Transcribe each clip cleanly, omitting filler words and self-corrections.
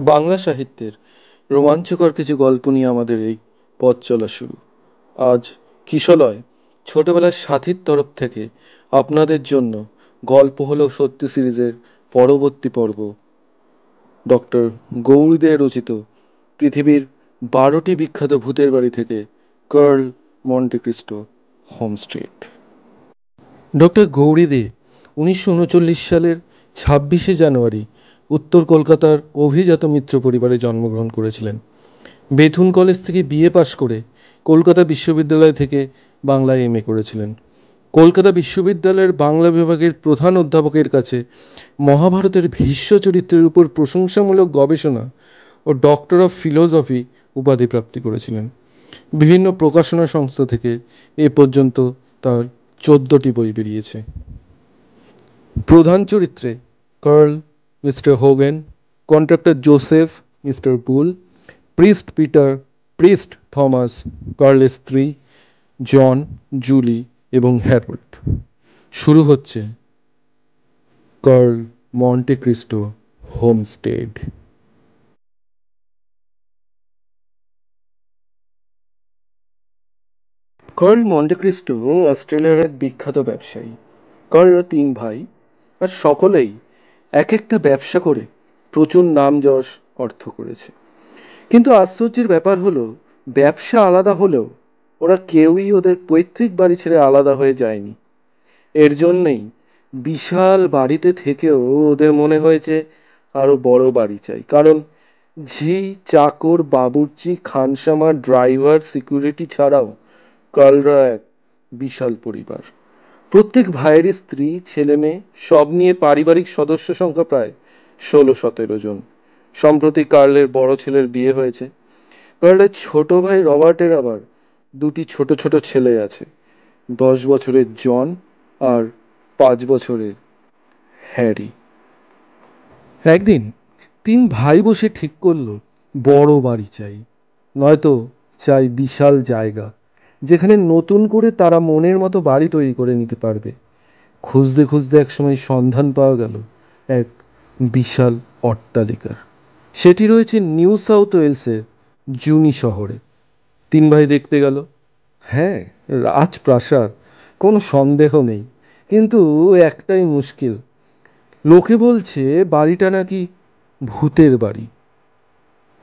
বাংলা সাহিত্যের রোমাঞ্চকর কিছু গল্প নিয়ে আমাদের এই পথ চলা শুরু। আজ কিশলয় ছোটবেলার সাথীর তরফ থেকে আপনাদের জন্য গল্প হলো সত্য সিরিজের পরবর্তী পর্ব, ডক্টর গৌরী দে রচিত পৃথিবীর 12টি বিখ্যাত ভূতের বাড়ি থেকে Carl Monte Cristo homestead. Doctor Gouri De 1939 সালের 26শে জানুয়ারি উত্তর কলকাতার অভিজাত মিত্র পরিবারে জন্মগ্রহণ করেছিলেন। বেথুন কলেজ থেকে বিএ পাশ করে কলকাতা বিশ্ববিদ্যালয় থেকে বাংলায় এমএ করেছিলেন। কলকাতা বিশ্ববিদ্যালয়ের বাংলা বিভাগের প্রধান অধ্যাপকের কাছে মহাভারতের ভীষ্ম চরিত্রের উপর প্রশংসামূলক গবেষণা ও ডক্টর অফ ফিলোসফি উপাধি প্রাপ্তি করেছিলেন। বিভিন্ন প্রকাশনা সংস্থা থেকে এ পর্যন্ত তার 14টি বই বেরিয়েছে। প্রধান চরিত্রে Carl mister Hogan, contractor Joseph mister Bull, priest Peter, priest Thomas, কার্লের স্ত্রী জন, জুলি এবং হ্যারল্ড। শুরু হচ্ছে Carl Monte Cristo homestead. Carl Monte Cristo অস্ট্রেলিয়ার এক বিখ্যাত ব্যবসায়ী। কার্লরা 3 ভাই, আর সকলেই এক একটা ব্যবসা করে প্রচুর নাম যশ অর্থ করেছে। কিন্তু আশ্চর্যের ব্যাপার হলো, ব্যবসা আলাদা হলেও ওরা কেউই ওদের পৈতৃক বাড়ি ছেড়ে আলাদা হয়ে যায়নি। এর জন্যেই বিশাল বাড়িতে থেকেও ওদের মনে হয়েছে আরো বড় বাড়ি চাই। কারণ ঝি, চাকর, বাবুর্চি, খানসামা, ড্রাইভার, সিকিউরিটি ছাড়াও কার্লরা এক বিশাল পরিবার। প্রত্যেক ভাইয়েরই স্ত্রী, ছেলে মেয়ে সব নিয়ে পারিবারিক সদস্য সংখ্যা প্রায় 16-17 জন। সম্প্রতি কার্লের বড় ছেলের বিয়ে হয়েছে। কার্লের ছোট ভাই রবার্টের আবার 2টি ছোট ছোট ছেলে আছে, 10 বছরের জন আর 5 বছরের হ্যারি। একদিন 3 ভাই বসে ঠিক করলো বড় বাড়ি চাই, নয়তো চাই বিশাল জায়গা যেখানে নতুন করে তারা মনের মতো বাড়ি তৈরি করে নিতে পারবে। খুঁজতে খুঁজতে একসময় সন্ধান পাওয়া গেল এক বিশাল অট্টালিকার। সেটি রয়েছে নিউ সাউথ ওয়েলসের জুনি শহরে। 3 ভাই দেখতে গেল। হ্যাঁ, রাজপ্রাসাদ, কোনো সন্দেহ নেই। কিন্তু একটাই মুশকিল, লোকে বলছে বাড়িটা নাকি ভূতের বাড়ি।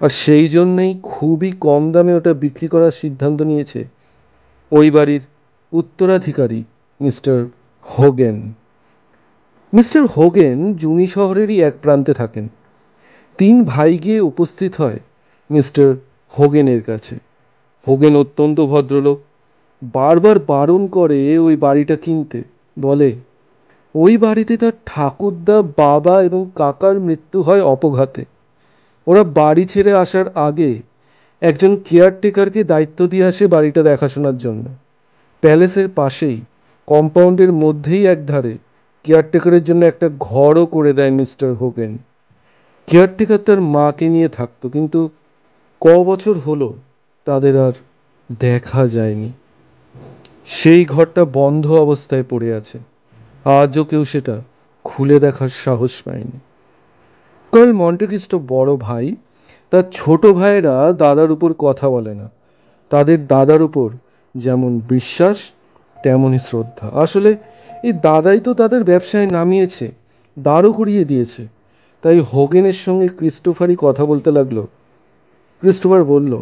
আর সেই জন্যেই খুবই কম দামে ওটা বিক্রি করার সিদ্ধান্ত নিয়েছে ওই বাড়ির উত্তরাধিকারী মিস্টার হোগেন। মিস্টার হোগেন জুনি শহরেরই এক প্রান্তে থাকেন। 3 ভাই গিয়ে উপস্থিত হয় মিস্টার হোগেনের কাছে। হোগেন অত্যন্ত ভদ্রলোক, বারবার বারণ করে ওই বাড়িটা কিনতে। বলে ওই বাড়িতে তার ঠাকুরদা, বাবা এবং কাকার মৃত্যু হয় অপঘাতে। ওরা বাড়ি ছেড়ে আসার আগে একজন কেয়ারটেকারকে দায়িত্ব দিয়ে আসে বাড়িটা দেখাশোনার জন্য। প্যালেসের পাশেই, কম্পাউন্ডের মধ্যেই একধারে কেয়ারটেকারের জন্য একটা ঘরও করে দেয় মিস্টার হোগেন। কেয়ারটেকার তার মাকে নিয়ে থাকতো, কিন্তু বছর হলো তাদের আর দেখা যায়নি। সেই ঘরটা বন্ধ অবস্থায় পড়ে আছে, আজও কেউ সেটা খুলে দেখার সাহস পায়নি। কার্ল মন্টে ক্রিস্টো বড় ভাই, তার ছোট ভাইয়েরা দাদার উপর কথা বলে না। তাদের দাদার উপর যেমন বিশ্বাস তেমনই শ্রদ্ধা। আসলে এই দাদাই তো তাদের ব্যবসায় নামিয়েছে, দাঁড়ও করিয়ে দিয়েছে। তাই হোগেনের সঙ্গে ক্রিস্টোফারই কথা বলতে লাগলো। ক্রিস্টোফার বলল,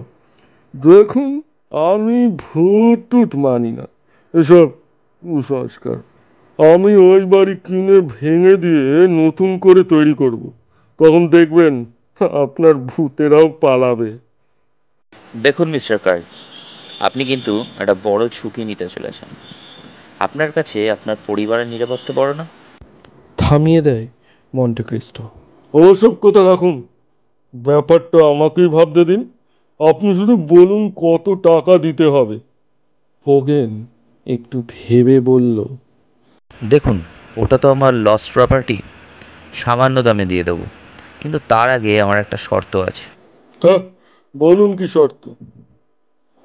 দেখুন, আমি ভূত টুত মানি না, এসব কুসংস্কার। আমি ওই বাড়ি কিনে ভেঙে দিয়ে নতুন করে তৈরি করব। তখন দেখবেন আপনার ভূতেরাও পালাবে। দেখুন মিস্টার কার্ল, আপনি কিন্তু একটা বড় ঝুঁকি নিতে চলেছেন। আপনার কাছে আপনার পরিবারের নিরাপত্তা বড় না? থামিয়ে দেয় মন্টে ক্রিস্টো। ওসব কথা রাখুন, ব্যাপারটা আমাকেই ভাবতে দিন। আপনি শুধু বলুন কত টাকা দিতে হবে। হোগেন একটু ভেবে বলল, দেখুন, ওটা তো আমার লস্ট প্রপার্টি, সামান্য দামে দিয়ে দেবো। কিন্তু তার আগে আমার একটা শর্ত আছে। হ্যাঁ, বলুন কি শর্ত?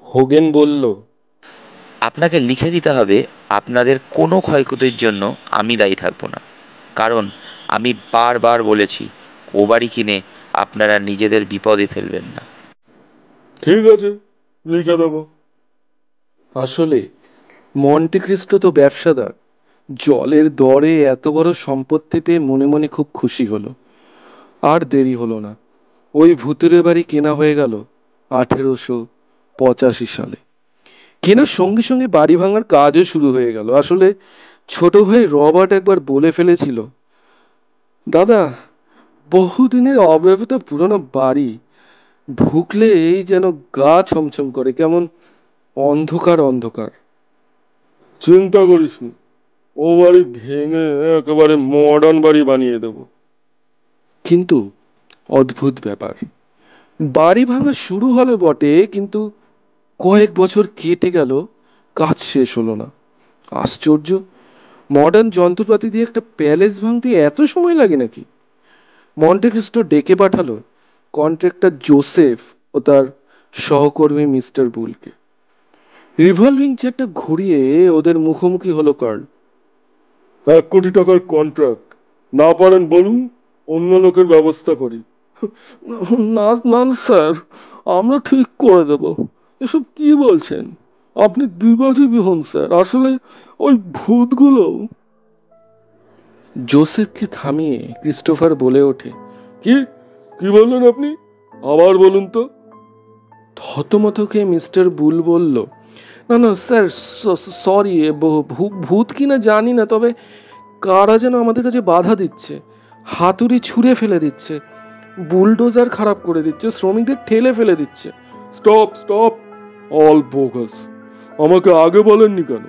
হোগেন বলল, আপনাকে লিখে দিতে হবে আপনাদের কোনো ক্ষয়ক্ষতির জন্য আমি দায়ী থাকবো না। কারণ আমি বারবার বলেছি, ও বাড়ি কিনে আপনারা নিজেদের বিপদে ফেলবেন না। ঠিক আছে, লিখে দেবো। আসলে মন্টে ক্রিস্টো তো ব্যবসাদার, জলের দরে এত বড় সম্পত্তি পেয়ে মনে মনে খুব খুশি হলো। আর দেরি হলো না, ওই ভূতুরে বাড়ি কেনা হয়ে গেল 1885 সালে। কেনার সঙ্গে সঙ্গে বাড়ি ভাঙার কাজও শুরু হয়ে গেল। আসলে ছোট ভাই রবার্ট একবার বলে ফেলেছিল, দাদা, বহুদিনের অব্যবহৃত পুরনো বাড়ি, ঢুকলে এই যেন গা ছমছম করে, কেমন অন্ধকার অন্ধকার। চিন্তা করিস নি, ও বাড়ি ভেঙে একেবারে মডার্ন বাড়ি বানিয়ে দেবো। কিন্তু অদ্ভুত ব্যাপার, বাড়ি ভাঙা শুরু হলো বটে, কিন্তু কয়েক বছর কেটে গেল, কাজ শেষ হলো না। আশ্চর্য, মডার্ন যন্ত্রপাতি দিয়ে একটা প্যালেস ভাঙতে এত সময় লাগে নাকি? মন্টে ক্রিস্টো ডেকে পাঠালো কন্ট্রাক্টর জোসেফ ও তার সহকর্মী মিস্টার বুলকে। রিভলভিং চেয়ারটা ঘুরিয়ে ওদের মুখোমুখি হলো কার্ল। 1 কোটি টাকার কন্ট্রাক্ট, না পারেন বলুন, অন্য লোকের ব্যবস্থা করি। না না স্যার, আমরা ঠিক করে দেব। এসব কি বলছেন? আপনি দিবাজিবি হন স্যার, আসলে ওই ভূতগুলো। জোসেফকে থামিয়ে ক্রিস্টোফার বলে ওঠে, কি কি বললেন আপনি? আবার বলুন তো। থতমতকে মিস্টার বুল বলল, না না স্যার, সরি, ভূত কিনা জানি না, তবে কারা যেন আমাদের কাছে বাধা দিচ্ছে, হাতুড়ি ছুঁড়ে ফেলে দিচ্ছে, বুলডোজার খারাপ করে দিচ্ছে, শ্রমিকদের ঠেলে ফেলে দিচ্ছে। Stop stop, all bogus. আমাকে আগে বলেননি কেন?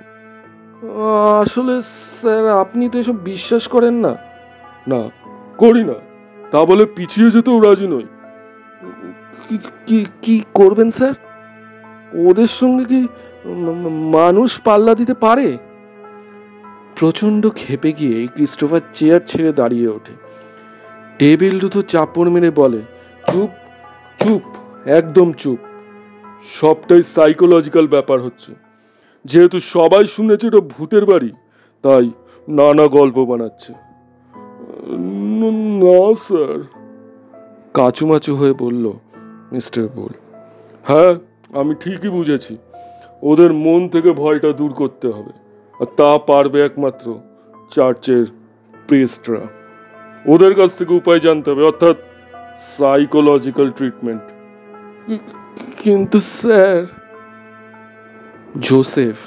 আসলে স্যার, আপনি তো এসব বিশ্বাস করেন না। না, করি না, তা বলে পিছিয়ে যেতেও রাজি নই। কি কি করবেন স্যার? ওদের সঙ্গে কি মানুষ পাল্লা দিতে পারে? প্রচন্ড ক্ষেপে গিয়ে ক্রিস্টোফার চেয়ার ছেড়ে দাঁড়িয়ে ওঠে, টেবিল দুটো চাপড় মেরে বলে, চুপ চুপ, একদম চুপ। সবটাই সাইকোলজিক্যাল ব্যাপার হচ্ছে। যেহেতু সবাই শুনেছে এটা ভূতের বাড়ি, তাই নানা গল্প বানাচ্ছে। না স্যার, কাচুমাচু হয়ে বলল মিস্টার বুল। হ্যাঁ, আমি ঠিকই বুঝেছি। ওদের মন থেকে ভয়টা দূর করতে হবে, আর তা পারবে একমাত্র চার্চের প্রিস্টরা। ওদের কাছ থেকে উপায় জানতে হবে, অর্থাৎ সাইকোলজিক্যাল ট্রিটমেন্ট। কিন্তু স্যার, জোসেফ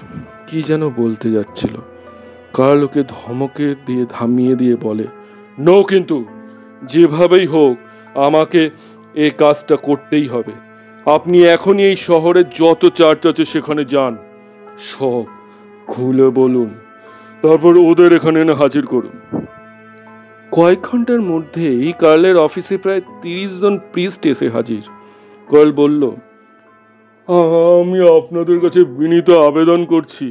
কি যেন বলতে যাচ্ছিল, কার্ল ওকে ধমকে দিয়ে থামিয়ে দিয়ে বলে, নো, কিন্তু যেভাবেই হোক আমাকে এই কাজটা করতেই হবে। আপনি এখনই এই শহরের যত চার্চ আছে সেখানে যান, সব খুলে বলুন, তারপর ওদের এখানে এনে হাজির করুন। কয়েক ঘন্টার মধ্যেই কার্লের অফিসে প্রায় 30 জন প্রিস্ট এসে হাজির। কার্ল বলল, আমি আপনাদের কাছে বিনীত আবেদন করছি,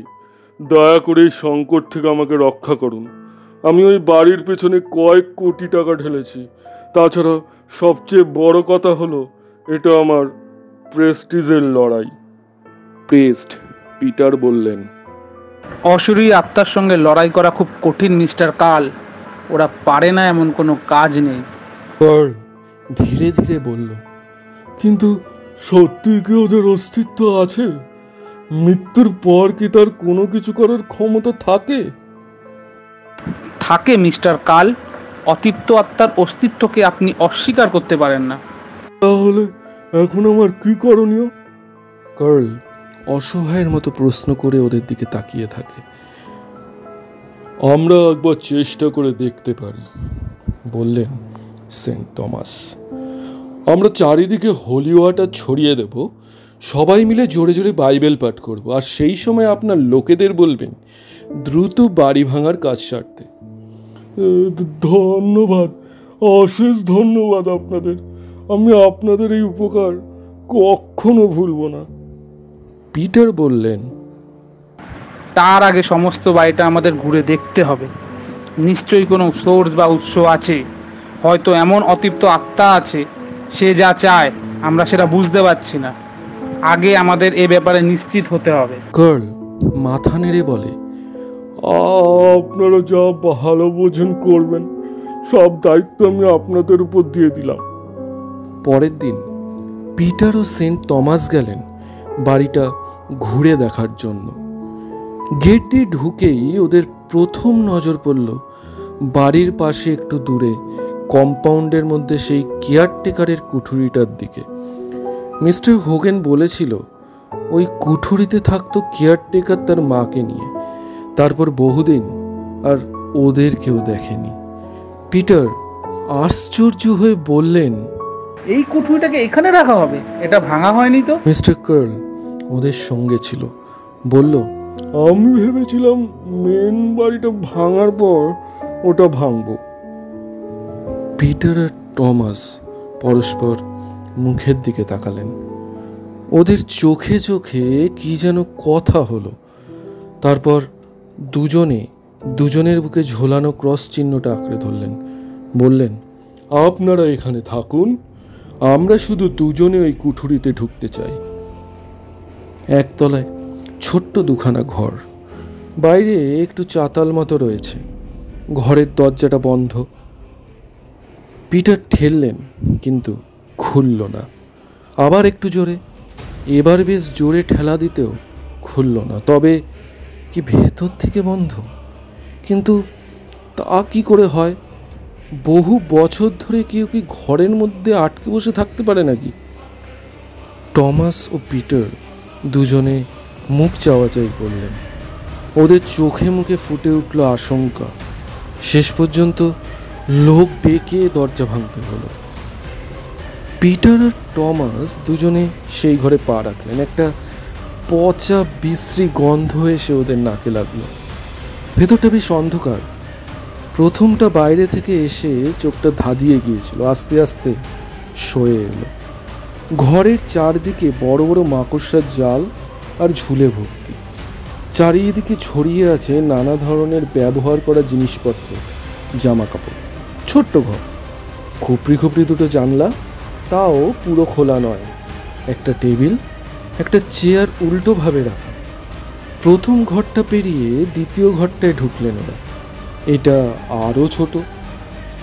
দয়া করে এই সংকট থেকে আমাকে রক্ষা করুন। আমি ওই বাড়ির পেছনে কয়েক কোটি টাকা ঢেলেছি। তাছাড়া সবচেয়ে বড় কথা হলো, এটা আমার প্রেস্টিজের লড়াই। প্রিস্ট পিটার বললেন, অশরীরী আত্মার সঙ্গে লড়াই করা খুব কঠিন মিস্টার কার্ল, ওরা পারে না এমন কোনো কাজ নেই। কার্ল ধীরে ধীরে বলল, কিন্তু সত্যি কি ওদের অস্তিত্ব আছে? মৃত্যুর পর কি তার কোনো কিছু করার ক্ষমতা থাকে? থাকে মিস্টার কার্ল, অতৃপ্ত আত্মার অস্তিত্বকে আপনি অস্বীকার করতে পারেন না। তাহলে এখন আমার কি করণীয়? কার্ল অসহায়ের মতো প্রশ্ন করে ওদের দিকে তাকিয়ে থাকে। আমরা একবার চেষ্টা করে দেখতে পারি, বললেন সেন্ট টমাস। আমরা চারিদিকে হোলি ওয়াটার ছড়িয়ে দেব, সবাই মিলে জোরে জোরে বাইবেল পাঠ করব, আর সেই সময় আপনার লোকেদের বলবেন দ্রুত বাড়ি ভাঙার কাজ সারতে। ধন্যবাদ, অশেষ ধন্যবাদ আপনাদের। আমি আপনাদের এই উপকার কখনো ভুলব না। পিটার বললেন, তার আগে সমস্ত বাড়িটা আমাদের ঘুরে দেখতে হবে। নিশ্চয়ই কোনো সোর্স বা উৎস আছে, হয়তো এমন অতৃপ্ত আত্মা আছে, সে যা চায় আমরা সেটা বুঝতে পারছি না। আগে আমাদের এ ব্যাপারে নিশ্চিত হতে হবে। কার্ল মাথা নেড়ে বলে, আপনারা যা ভালো বোঝেন করবেন, সব দায়িত্ব আমি আপনাদের উপর দিয়ে দিলাম। পরের দিন পিটার ও সেন্ট টমাস গেলেন বাড়িটা ঘুরে দেখার জন্য। গেট দিয়ে ঢুকেই ওদের প্রথম নজর পড়ল বাড়ির পাশে একটু দূরে কম্পাউন্ডের মধ্যে সেই কেয়ারটেকারের কুঠুরিটার দিকে। মিস্টার হোগেন বলেছিল ওই কুঠুরিতে থাকতো কেয়ারটেকার তার মাকে নিয়ে, তারপর বহুদিন আর ওদের কেউ দেখেনি। পিটার আশ্চর্য হয়ে বললেন, এই কুঠুরিটাকে এখানে রাখা হবে? এটা ভাঙা হয়নি তো? মিস্টার কার্ল ওদের সঙ্গে ছিল, বলল, আমি ভেবেছিলাম মেন বাড়িটা ভাঙার পর ওটা ভাঙবো। পিটার আর টমাস পরস্পর মুখের দিকে তাকালেন। ওদের চোখে চোখে কি যেন কথা হলো। তারপর দুজনের বুকে ঝোলানো ক্রস চিহ্নটা আঁকড়ে ধরলেন, বললেন, আপনারা এখানে থাকুন, আমরা শুধু দুজনে ওই কুঠুরিতে ঢুকতে চাই। একতলায় ছোট্ট দুখানা ঘর, বাইরে একটু চাতাল মতো রয়েছে, ঘরের দরজাটা বন্ধ। পিটার ঠেললেন কিন্তু খুলল না। আবার একটু জোরে, এবার বেশ জোরে ঠেলা দিতেও খুলল না। তবে কি ভেতর থেকে বন্ধ? কিন্তু তা কি করে হয়? বহু বছর ধরে কেউ কি ঘরের মধ্যে আটকে বসে থাকতে পারে নাকি? টমাস ও পিটার দুজনে মুখ চাওয়াচাই করলেন। ওদের চোখে মুখে ফুটে উঠল আশঙ্কা। শেষ পর্যন্ত লোক ডেকে দরজা ভাঙতে হলো। পিটার আর টমাস দুজনে সেই ঘরে পা রাখলেন। একটা পচা বিশ্রী গন্ধ এসে ওদের নাকে লাগলো। ভেতরটা বেশ অন্ধকার। প্রথমটা বাইরে থেকে এসে চোখটা ধাঁধিয়ে গিয়েছিল, আস্তে আস্তে সয়ে এলো। ঘরের চারদিকে বড় বড় মাকড়সার জাল আর ঝুলে ভর্তি। চারিদিকে ছড়িয়ে আছে নানা ধরনের ব্যবহার করা জিনিসপত্র, জামা কাপড়। ছোট্ট ঘর, খুপড়ি খুপড়ি দুটো জানলা, তাও পুরো খোলা নয়। একটা টেবিল, একটা চেয়ার উল্টোভাবে রাখা। প্রথম ঘরটা পেরিয়ে দ্বিতীয় ঘরটায় ঢুকলেন ওরা। এটা আরও ছোট,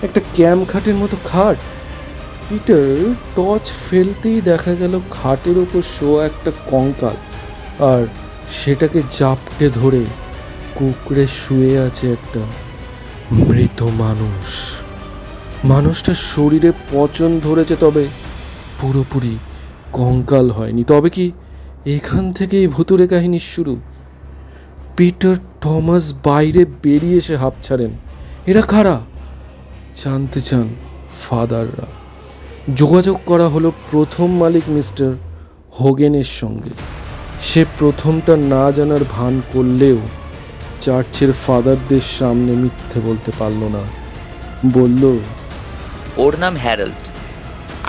একটা ক্যাম্প খাটের মতো খাট। পিটার টর্চ ফেলতেই দেখা গেল খাটের ওপর শোয়া একটা কঙ্কাল, আর সেটাকে জাপটে ধরে কুঁকড়ে শুয়ে আছে একটা মৃত মানুষ। মানুষটার শরীরে পচন ধরেছে, তবে পুরোপুরি কঙ্কাল হয়নি। তবে কি এখান থেকেই ভুতুরে কাহিনীর শুরু? পিটার টমাস বাইরে বেরিয়ে এসে হাঁপ ছাড়েন। এরা কারা জানতে চান ফাদাররা। যোগাযোগ করা হলো প্রথম মালিক মিস্টার হোগেনের সঙ্গে। সে প্রথমটা না জানার ভান করলেও চার্চের ফাদারদের সামনে মিথ্যে বলতে পারল না। বলল, ওর নাম হ্যারল্ড।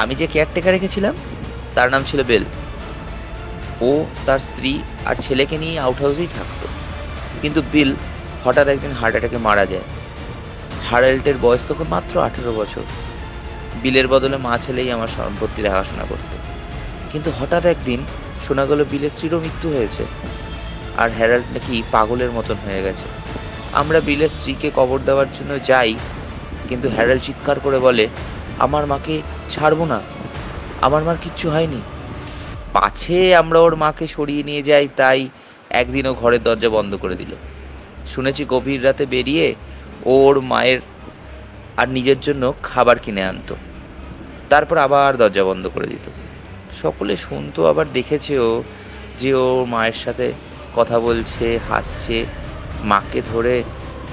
আমি যে কেয়ারটেকার রেখেছিলাম তার নাম ছিল বেল। ও তার স্ত্রী আর ছেলেকে নিয়ে আউট হাউসেই থাকতো, কিন্তু বিল হঠাৎ একদিন হার্ট অ্যাটাকে মারা যায়। হ্যারল্ডের বয়স তখন মাত্র 18 বছর। বিলের বদলে মা ছেলেই আমার সম্পত্তি দেখাশোনা করত। কিন্তু হঠাৎ একদিন শোনা গেল বিলের স্ত্রীরও মৃত্যু হয়েছে, আর হ্যারল্ড নাকি পাগলের মতন হয়ে গেছে। আমরা বিলের স্ত্রীকে কবর দেওয়ার জন্য যাই, কিন্তু হ্যারল্ড চিৎকার করে বলে, আমার মাকে ছাড়বো না, আমার মার কিচ্ছু হয়নি। পাছে আমরা ওর মাকে সরিয়ে নিয়ে যাই, তাই একদিনও ঘরের দরজা বন্ধ করে দিল। শুনেছি গভীর রাতে বেরিয়ে ওর মায়ের আর নিজের জন্য খাবার কিনে আনতো, তারপর আবার দরজা বন্ধ করে দিত। সকলে শুনতো, আবার দেখেছেও যে ও মায়ের সাথে কথা বলছে, হাসছে। মাকে ধরে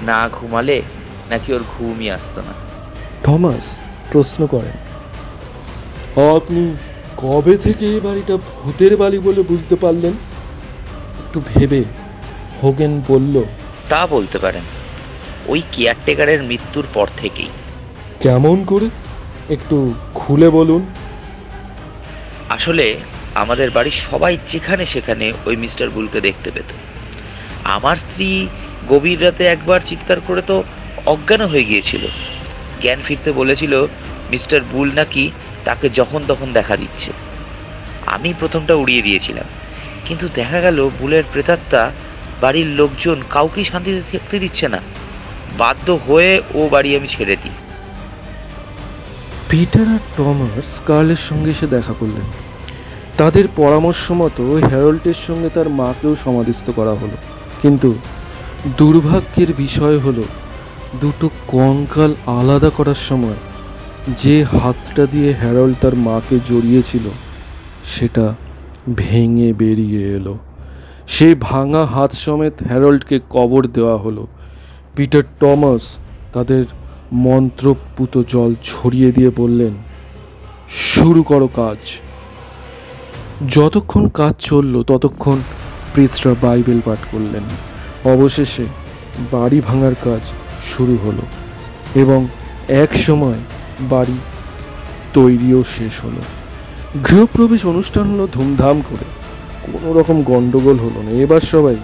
না ঘুমালে নাকি ওর ঘুমই আসতো না। টমাস প্রশ্ন করেন, আপনি কবে থেকে এই বাড়িটা ভূতের বাড়ি বলে বুঝতে পারলেন? একটু ভেবে হোগেন বলল, তা বলতে পারেন, ওই কেয়ারটেকারের মৃত্যুর পর থেকেই। কেমন করে, একটু খুলে বলুন। আসলে আমাদের বাড়ির সবাই যেখানে সেখানে ওই মিস্টার বুলকে দেখতে পেত। আমার স্ত্রী গভীর রাতে একবার চিৎকার করে তো অজ্ঞান হয়ে গিয়েছিল। জ্ঞান ফিরতে বলেছিল মিস্টার বুল নাকি তাকে যখন তখন দেখা দিচ্ছে। আমি প্রথমটা উড়িয়ে দিয়েছিলাম, কিন্তু দেখা গেল বুলের প্রেতাত্মা বাড়ির লোকজন কাউকেই শান্তিতে থাকতে দিচ্ছে না। বাধ্য হয়ে ও বাড়ি আমি ছেড়ে দিই। পিটার আর টমাস কার্লের সঙ্গে এসে দেখা করলেন। তাদের পরামর্শ মতো হ্যারল্ডের সঙ্গে তার মাকেও সমাধিস্থ করা হলো। কিন্তু দুর্ভাগ্যের বিষয় হলো, দুটো কঙ্কাল আলাদা করার সময় যে হাতটা দিয়ে হ্যারল্ড তার মাকে জড়িয়েছিল সেটা ভেঙে বেরিয়ে এলো। সেই ভাঙা হাত সমেত হ্যারল্ডকে কবর দেওয়া হলো। পিটার টমাস তাদের মন্ত্রপুত জল ছড়িয়ে দিয়ে বললেন, শুরু করো কাজ। যতক্ষণ কাজ চলল ততক্ষণ প্রিস্টরা বাইবেল পাঠ করলেন। অবশেষে বাড়ি ভাঙার কাজ শুরু হলো এবং এক সময় বাড়ি তৈরিও শেষ হলো। গৃহপ্রবেশ অনুষ্ঠান হলো ধুমধাম করে, কোনো রকম গন্ডগোল হলো না। এবার সবাই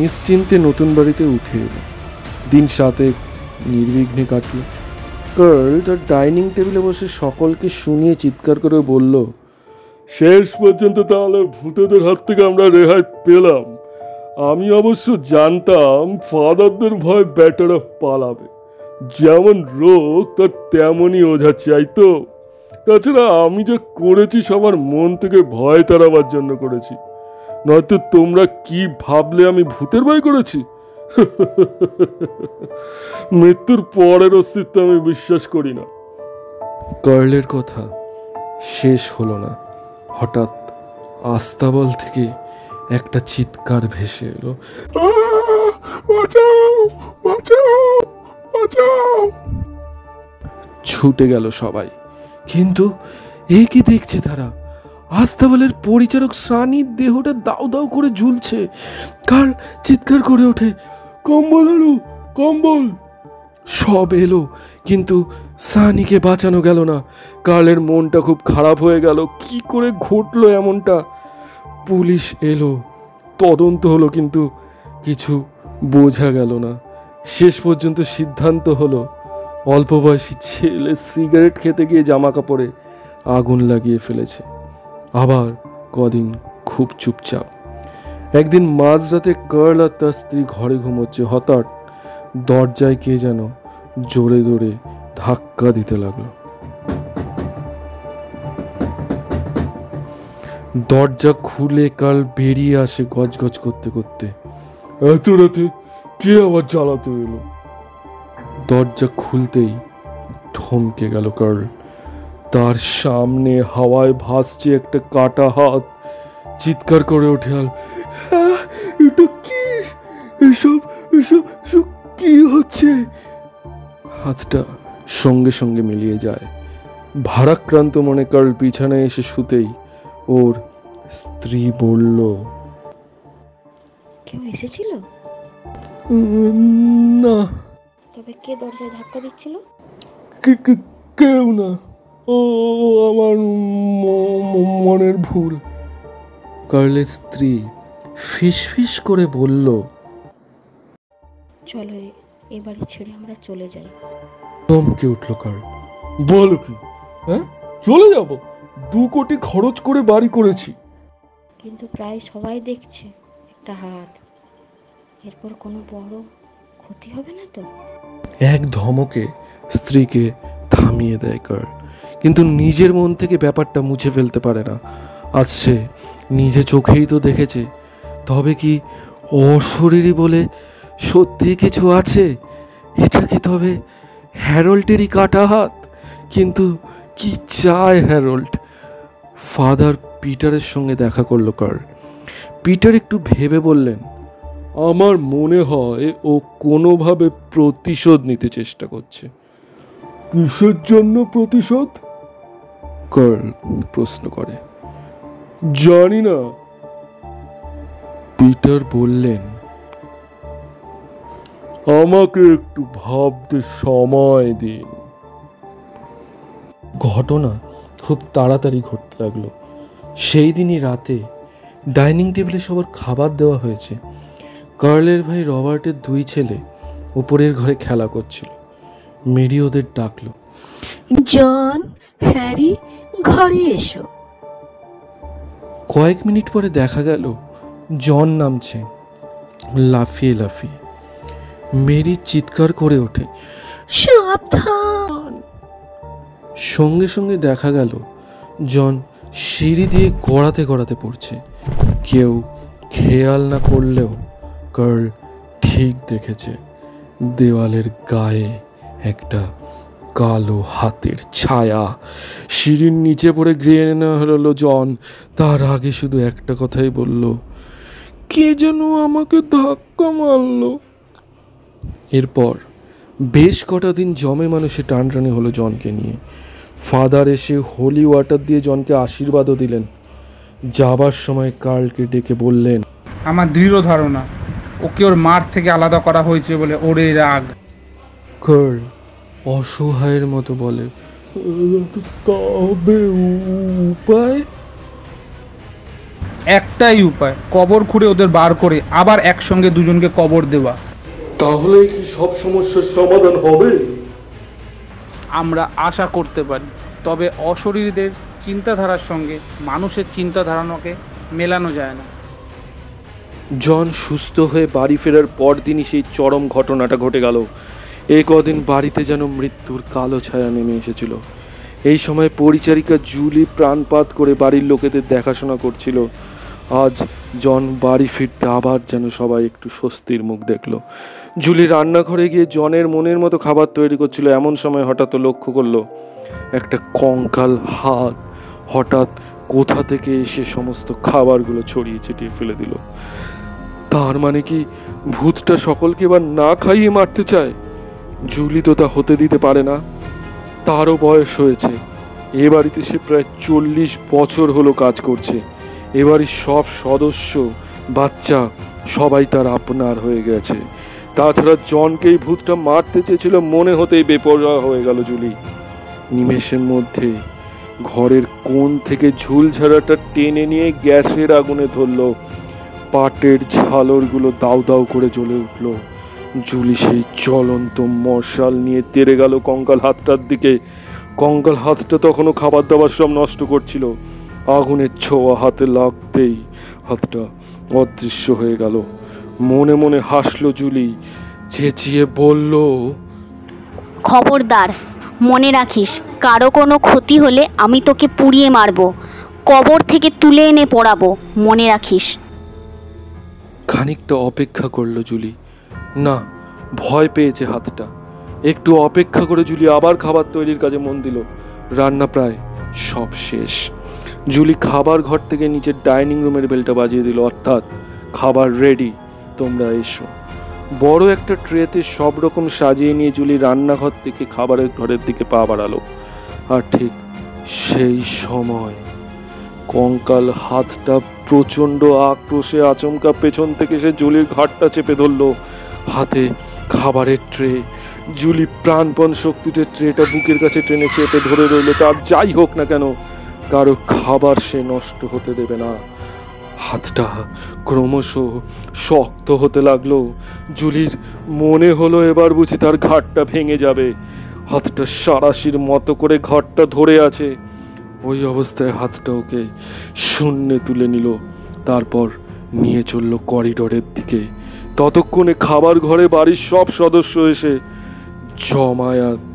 নিশ্চিন্তে নতুন বাড়িতে উঠে এলো। দিন 7 নির্বিঘ্নে কাটল। কার্ল তার ডাইনিং টেবিলে বসে সকলকে শুনিয়ে চিৎকার করে বলল, শেষ পর্যন্ত তাহলে ভূতেদের হাত থেকে আমরা রেহাই পেলাম। আমি অবশ্য জানতাম ফাদারদের ভয় ব্যাটারা পালাবে। যেমন রোগ তার তেমনই ওঝা চাই তো। তাছাড়া আমি যা করেছি সবার মন থেকে ভয় তাড়াবার জন্য করেছি, নয়তো তোমরা কি ভাবলে আমি ভূতের ভয় করেছি? মৃত্যুর পরের অস্তিত্ব আমি বিশ্বাস করি না। কার্লের কথা শেষ হলো না। হঠাৎ আস্তাবল থেকে একটা চিৎকার ভেসে এলো, বাঁচাও, বাঁচাও, বাঁচাও! ছুটে গেল সবাই। কিন্তু এ কি দেখছে তারা? আস্তাবলের পরিচারক সানির দেহটা দাউ দাউ করে ঝুলছে। কার্ল চিৎকার করে ওঠে, কম্বল আনো, কম্বল! সব এলো, কিন্তু সানিকে বাঁচানো গেল না। কার্লের মনটা খুব খারাপ হয়ে গেল। কি করে ঘটলো এমনটা? পুলিশ এলো, তদন্ত হলো, কিন্তু কিছু বোঝা গেল না। শেষ পর্যন্ত সিদ্ধান্ত হলো অল্প বয়সী ছেলে সিগারেট খেতে গিয়ে জামা কাপড়ে আগুন লাগিয়ে ফেলেছে। আবার কদিন খুব চুপচাপ। একদিন মাঝরাতে কার্ল আর তার স্ত্রী ঘরে ঘুমোচ্ছে। হঠাৎ দরজায় কে যেন জোরে জোরে ধাক্কা দিতে লাগলো। দরজা খুলে কার্ল বেরিয়ে আসে গজগজ করতে করতে। এত রাতে কে আবার জ্বালাতে এলো? দরজা খুলতেই থমকে গেল কার্ল। তার সামনে হাওয়ায় ভাসছে একটা কাটা হাত। চিৎকার করে ওঠে, এটা কি? এসব এসব এসব কি হচ্ছে? হাতটা সঙ্গে সঙ্গে মিলিয়ে যায়। ভারাক্রান্ত মনে কার্ল বিছানায় এসে শুতেই ওর স্ত্রী বলল, কেউ এসেছিল? না। তবে কে দরজায় ধাক্কা দিচ্ছিল? কেউ না, ও আমার মনের ভুল। কার্লের স্ত্রী ফিসফিস করে বলল, চলো এ বাড়ি ছেড়ে আমরা চলে যাই। চমকে উঠল কার্ল। বলো কি? হ্যাঁ, চলে যাব? 2 কোটি খরচ করে বাড়ি করেছি। কিন্তু প্রায় সবাই দেখছে একটা হাত, এরপর কোনো বড় ক্ষতি হবে না তো? এক ধমকে স্ত্রীকে থামিয়ে দেয় কার্ল, কিন্তু নিজের মন থেকে ব্যাপারটা মুছে ফেলতে পারে না। আজ সে নিজে চোখেই তো দেখেছে। তবে কি অশরীরী বলে সত্যি কিছু আছে? এটা কি তবে হ্যারল্ডেরই কাটা হাত? কিন্তু কি চায় হ্যারল্ড? ফাদার পিটারের সঙ্গে দেখা করলো কার্ল। পিটার একটু ভেবে বললেন, আমার মনে হয় ও কোনোভাবে প্রতিশোধ নিতে চেষ্টা করছে। কিসের জন্য প্রতিশোধ? কার্ল প্রশ্ন করে। জানি না। পিটার বললেন, আমাকে একটু ভাবতে সময় দিন। ঘটনা খুব তাড়াতাড়ি ঘটতে লাগলো। সেই দিনই রাতে ডাইনিং টেবিলে সবার খাবার দেওয়া হয়েছে। কার্লের ভাই রবার্টের 2 ছেলে ওপরের ঘরে খেলা করছিল। মেরি ওদের ডাকলো, জন, হ্যারি, ঘরে এসো। কয়েক মিনিট পরে দেখা গেল জন নামছে লাফিয়ে লাফিয়ে। মেরি চিৎকার করে ওঠে, সাবধান! সঙ্গে সঙ্গে দেখা গেল জন সিঁড়ি দিয়ে গড়াতে গড়াতে পড়ছে। কেউ খেয়াল না করলেও কার্ল ঠিক দেখেছে দেওয়ালের গায়ে একটা কালো হাতের ছায়া। সিঁড়ির নিচে পড়ে গিয়ে নেওয়া হলো জন। তার আগে শুধু একটা কথাই বলল, কে যেন আমাকে ধাক্কা মারলো। এরপর বেশ কটা দিন জমে মানুষে টানটানি হলো জনকে নিয়ে। ফাদার এসে হোলি ওয়াটার দিয়ে জনকে আশীর্বাদও দিলেন। যাবার সময় কার্লকে ডেকে বললেন, আমার দৃঢ় ধারণা ওকে ওর মার থেকে আলাদা করা হয়েছে বলে ওর এই রাগ। কার্ল অসহায়ের মতো বলে, তবে উপায়? একটাই উপায়, কবর খুঁড়ে ওদের বার করে আবার একসঙ্গে দুজনকে কবর দেওয়া। তাহলে কি সব সমস্যার সমাধান হবে? আমরা আশা করতে পারি, তবে অশরীরদের চিন্তাধারার সঙ্গে মানুষের চিন্তাধারাকে মেলানো যায় না। জন সুস্থ হয়ে বাড়ি ফেরার পরদিনই সেই চরম ঘটনাটা ঘটে গেল। এই কদিন বাড়িতে যেন মৃত্যুর কালো ছায়া নেমে এসেছিল। এই সময় পরিচারিকা জুলি প্রাণপাত করে বাড়ির লোকেদের দেখাশোনা করছিল। আজ জন বাড়ি ফিরতে আবার যেন সবাই একটু স্বস্তির মুখ দেখল। জুলি রান্নাঘরে গিয়ে জনের মনের মতো খাবার তৈরি করছিল। এমন সময় হঠাৎ লক্ষ্য করলো একটা কঙ্কাল হাত হঠাৎ কোথা থেকে এসে সমস্ত খাবারগুলো ছড়িয়ে ছিটিয়ে ফেলে দিল। তার মানে কি ভূতটা সকলকে এবার না খাইয়ে মারতে চায়? জুলি তো তা হতে দিতে পারে না। তারও বয়স হয়েছে। এ বাড়িতে সে প্রায় 40 বছর হলো কাজ করছে। এবারই সব সদস্য বাচ্চা সবাই তার আপনার হয়ে গেছে। তাছাড়া জনকেই ভূতটা মারতে চেয়েছিল মনে হতেই বেপরোয়া হয়ে গেল জুলি। নিমেষের মধ্যে ঘরের কোণ থেকে ঝুলঝাড়াটা টেনে নিয়ে গ্যাসের আগুনে ধরলো। পাটের ঝালরগুলো দাউ দাউ করে জ্বলে উঠল। জুলি সেই জ্বলন্ত মশাল নিয়ে তেড়ে গেল কঙ্কাল হাতটার দিকে। কঙ্কাল হাতটা তখনও খাবার দাবার সব নষ্ট করছিল। আগুনের ছোঁয়া হাতে লাগতেই হাতটা অদৃশ্য হয়ে গেল। মনে মনে হাসলো জুলি, চেঁচিয়ে বলল, খবরদার, মনে রাখিস কারো কোনো ক্ষতি হলে আমি তোকে পুড়িয়ে মারবো, কবর থেকে তুলে এনে পোড়াবো, মনে রাখিস। খানিকটা অপেক্ষা করলো জুলি। না, ভয় পেয়েছে হাতটা। একটু অপেক্ষা করে জুলি আবার খাবার তৈরির কাজে মন দিল। রান্না প্রায় সব শেষ। জুলি খাবার ঘর থেকে নিচের ডাইনিং রুমের বেলটা বাজিয়ে দিল, অর্থাৎ খাবার রেডি, তোমরা এসো। বড় একটা ট্রেতে সব রকম সাজিয়ে নিয়ে জুলি রান্নাঘর থেকে খাবারের ঘরের দিকে পা বাড়ালো। আর ঠিক সেই সময় কঙ্কাল হাতটা প্রচন্ড আক্রোশে আচমকা পেছন থেকে সে জুলির ঘাটটা চেপে ধরলো। হাতে খাবারের ট্রে। জুলি প্রাণপণ শক্তিতে ট্রেটা বুকের কাছে টেনে চেপে ধরে রইল। তার যাই হোক না কেন কারো খাবার সে নষ্ট হতে দেবে না। হাতটা ক্রমশ শক্ত হতে লাগলো। জুলির মনে হলো এবার বুঝি তার ঘাটটা ভেঙে যাবে। হাতটা সারাশির মতো করে ঘাটটা ধরে আছে। ওই অবস্থায় হাতটা ওকে শূন্যে তুলে নিল। তারপর নিয়ে চলল করিডোরের দিকে। ততক্ষণে খাবার ঘরে বাড়ির সব সদস্য এসে জমায়েত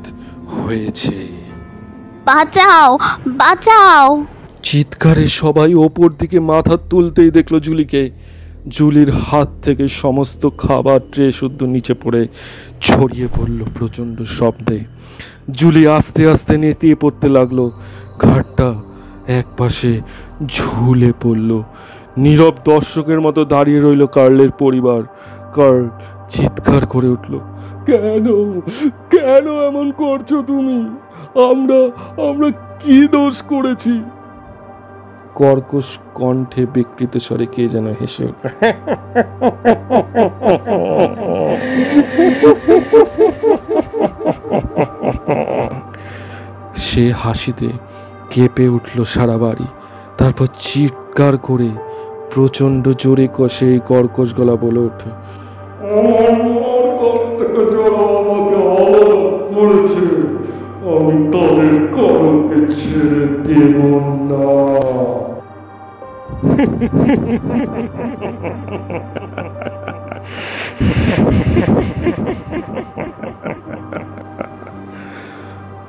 হয়েছে। বাঁচাও, বাঁচাও! চিৎকারে সবাই ওপর দিকে মাথা তুলতেই দেখলো জুলিকে। জুলির হাত থেকে সমস্ত খাবার ট্রে শুদ্ধ নিচে পড়ে ছড়িয়ে পড়ল প্রচণ্ড শব্দে। জুলি আস্তে আস্তে নেতিয়ে পড়তে লাগলো। ঘাটটা এক পাশে ঝুলে পড়ল। নীরব দর্শকের মতো দাঁড়িয়ে রইল কার্লের পরিবার। কার্ল চিৎকার করে উঠল, কেন কেন এমন করছো তুমি? আমরা আমরা কি দোষ করেছি? কর্কশ কণ্ঠে বিকৃত স্বরে কে যেন হেসে উঠল। সে হাসিতে কেঁপে উঠল সারা বাড়ি। তারপর চিৎকার করে প্রচন্ড জোরে কষে কর্কশ গলা বলে ওঠে, আমি তাদের কারোকে ছেড়ে দেব না।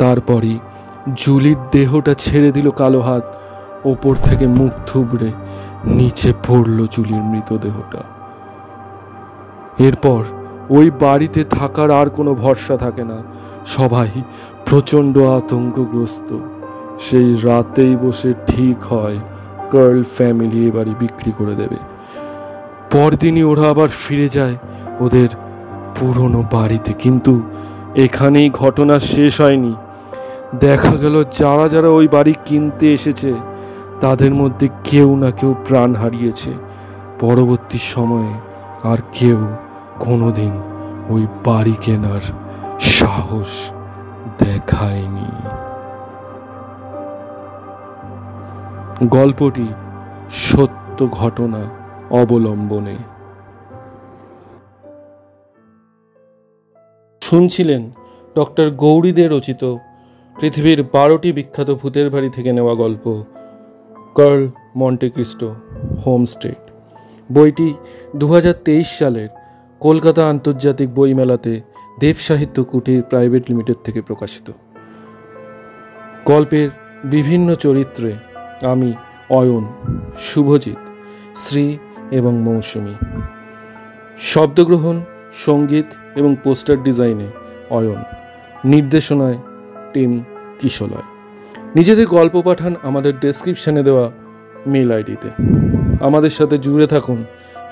তারপরই জুলির দেহটা ছেড়ে দিল কালো হাত। ওপর থেকে মুখ থুবড়ে নিচে পড়ল জুলির মৃতদেহটা। এরপর ওই বাড়িতে থাকার আর কোনো ভরসা থাকে না। সবাই প্রচণ্ড আতঙ্কগ্রস্ত। সেই রাতেই বসে ঠিক হয় কার্ল ফ্যামিলি এ বাড়ি বিক্রি করে দেবে। পরদিনই ওরা আবার ফিরে যায় ওদের পুরনো বাড়িতে। কিন্তু এখানেই ঘটনা শেষ হয়নি। দেখা গেল যারা যারা ওই বাড়ি কিনতে এসেছে তাদের মধ্যে কেউ না কেউ প্রাণ হারিয়েছে। পরবর্তী সময়ে আর কেউ কোনোদিন ওই বাড়ি কেনার সাহস দেখায়নি। গল্পটি সত্য ঘটনা অবলম্বনে। শুনছিলেন ডক্টর গৌরী দে রচিত পৃথিবীর 12টি বিখ্যাত ভূতের বাড়ি থেকে নেওয়া গল্প কার্ল মন্টে ক্রিস্টো হোমস্টেড। বইটি 2023 সালের কলকাতা আন্তর্জাতিক বইমেলাতে দেব সাহিত্য কুটির প্রাইভেট লিমিটেড থেকে প্রকাশিত। গল্পের বিভিন্ন চরিত্রে আমি অয়ন, শুভজিৎ, শ্রী এবং মৌসুমী। শব্দগ্রহণ, সঙ্গীত এবং পোস্টার ডিজাইনে অয়ন। নির্দেশনায় টিম কিশলয়। নিজেদের গল্প পাঠান আমাদের ডেসক্রিপশানে দেওয়া মেল আইডিতে। আমাদের সাথে জুড়ে থাকুন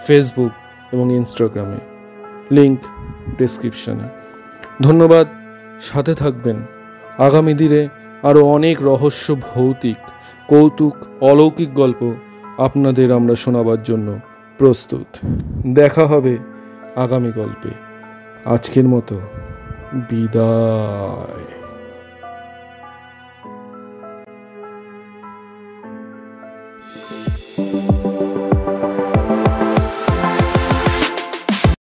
ফেসবুক এবং ইনস্টাগ্রামে, লিংক ডেসক্রিপশানে। ধন্যবাদ, সাথে থাকবেন। আগামী দিনে আরও অনেক রহস্য, ভৌতিক, কৌতুক, অলৌকিক গল্প আপনাদের আমরা শোনাবার জন্য প্রস্তুত। দেখা হবে আগামী গল্পে। আজকের মতো বিদায়।